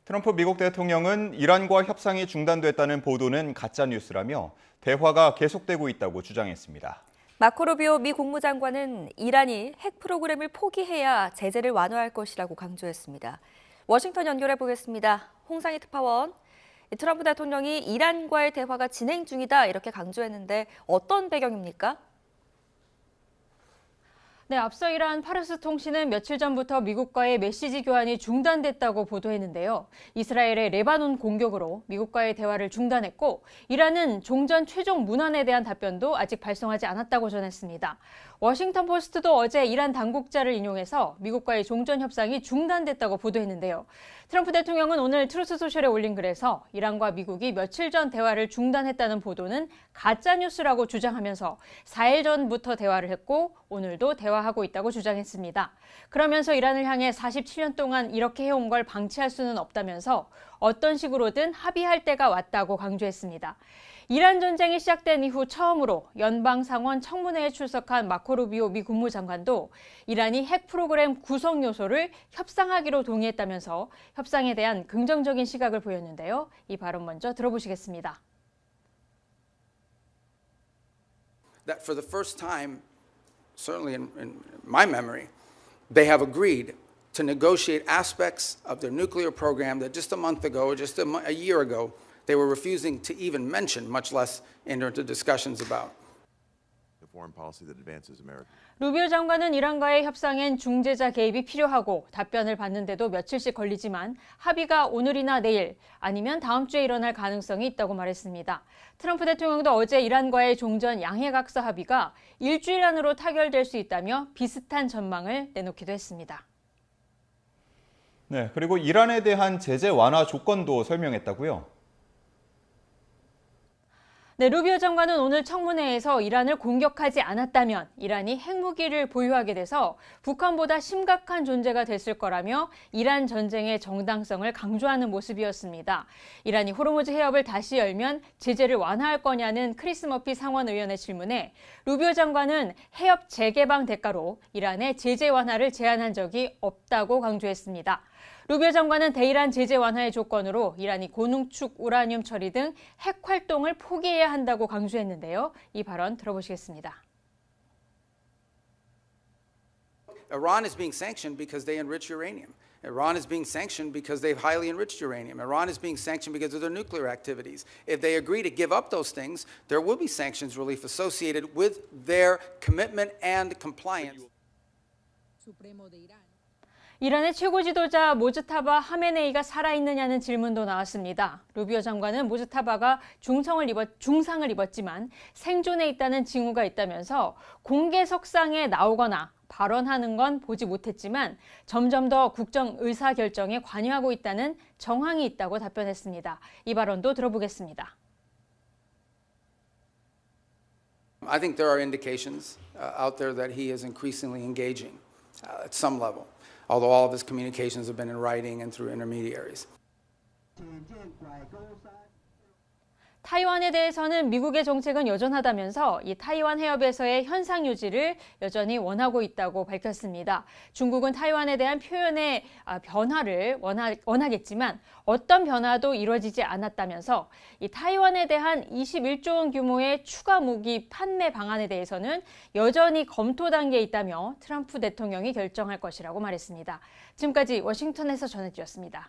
트럼프 미국 대통령은 이란과 협상이 중단됐다는 보도는 가짜뉴스라며 대화가 계속되고 있다고 주장했습니다. 마코 루비오 미 국무장관은 이란이 핵 프로그램을 포기해야 제재를 완화할 것이라고 강조했습니다. 워싱턴 연결해 보겠습니다. 홍상희 특파원. 트럼프 대통령이 이란과의 대화가 진행 중이다 이렇게 강조했는데 어떤 배경입니까? 네, 앞서 이란 파르스 통신은 며칠 전부터 미국과의 메시지 교환이 중단됐다고 보도했는데요. 이스라엘의 레바논 공격으로 미국과의 대화를 중단했고 이란은 종전 최종 문안에 대한 답변도 아직 발송하지 않았다고 전했습니다. 워싱턴 포스트도 어제 이란 당국자를 인용해서 미국과의 종전 협상이 중단됐다고 보도했는데요. 트럼프 대통령은 오늘 트루스 소셜에 올린 글에서 이란과 미국이 며칠 전 대화를 중단했다는 보도는 가짜뉴스라고 주장하면서 4일 전부터 대화를 했고 오늘도 대화하고 있다고 주장했습니다. 그러면서 이란을 향해 47년 동안 이렇게 해온 걸 방치할 수는 없다면서 어떤 식으로든 합의할 때가 왔다고 강조했습니다. 이란 전쟁이 시작된 이후 처음으로 연방상원 청문회에 출석한 마코 루비오 미 국무장관도 이란이 핵 프로그램 구성 요소를 협상하기로 동의했다면서 협상에 대한 긍정적인 시각을 보였는데요. 이 발언 먼저 들어보시겠습니다. That for the first time, certainly in my memory, they have agreed to negotiate aspects of their nuclear program that just a month ago, or just a year ago, they were refusing to even mention, much less enter into discussions about. The foreign policy that advances America. 루비오 장관은 이란과의 협상엔 중재자 개입이 필요하고 답변을 받는데도 며칠씩 걸리지만 합의가 오늘이나 내일 아니면 다음 주에 일어날 가능성이 있다고 말했습니다. 트럼프 대통령도 어제 이란과의 종전 양해각서 합의가 일주일 안으로 타결될 수 있다며 비슷한 전망을 내놓기도 했습니다. 네, 그리고 이란에 대한 제재 완화 조건도 설명했다고요? 네, 루비오 장관은 오늘 청문회에서 이란을 공격하지 않았다면 이란이 핵무기를 보유하게 돼서 북한보다 심각한 존재가 됐을 거라며 이란 전쟁의 정당성을 강조하는 모습이었습니다. 이란이 호르무즈 해협을 다시 열면 제재를 완화할 거냐는 크리스 머피 상원의원의 질문에 루비오 장관은 해협 재개방 대가로 이란의 제재 완화를 제안한 적이 없다고 강조했습니다. 루비오 장관은 대이란 제재 완화의 조건으로 이란이 고농축 우라늄 처리 등 핵 활동을 포기해야 한다고 강조했는데요. 이 발언 들어보시겠습니다. Iran is being sanctioned because they enrich uranium. Iran is being sanctioned because they've highly enriched uranium. Iran is being sanctioned because of their nuclear activities. If they agree to give up those things, there will be sanctions relief associated with their commitment and compliance. 이란의 최고 지도자 모즈타바 하메네이가 살아있느냐는 질문도 나왔습니다. 루비오 장관은 모즈타바가 중상을 입었지만 생존해 있다는 징후가 있다면서 공개석상에 나오거나 발언하는 건 보지 못했지만 점점 더 국정 의사결정에 관여하고 있다는 정황이 있다고 답변했습니다. 이 발언도 들어보겠습니다. I think there are indications out there that he is increasingly engaging at some level. Although all of his communications have been in writing and through intermediaries. 타이완에 대해서는 미국의 정책은 여전하다면서 이 타이완 해협에서의 현상 유지를 여전히 원하고 있다고 밝혔습니다. 중국은 타이완에 대한 표현의 변화를 원하겠지만 어떤 변화도 이루어지지 않았다면서 이 타이완에 대한 21조 원 규모의 추가 무기 판매 방안에 대해서는 여전히 검토 단계에 있다며 트럼프 대통령이 결정할 것이라고 말했습니다. 지금까지 워싱턴에서 전해드렸습니다.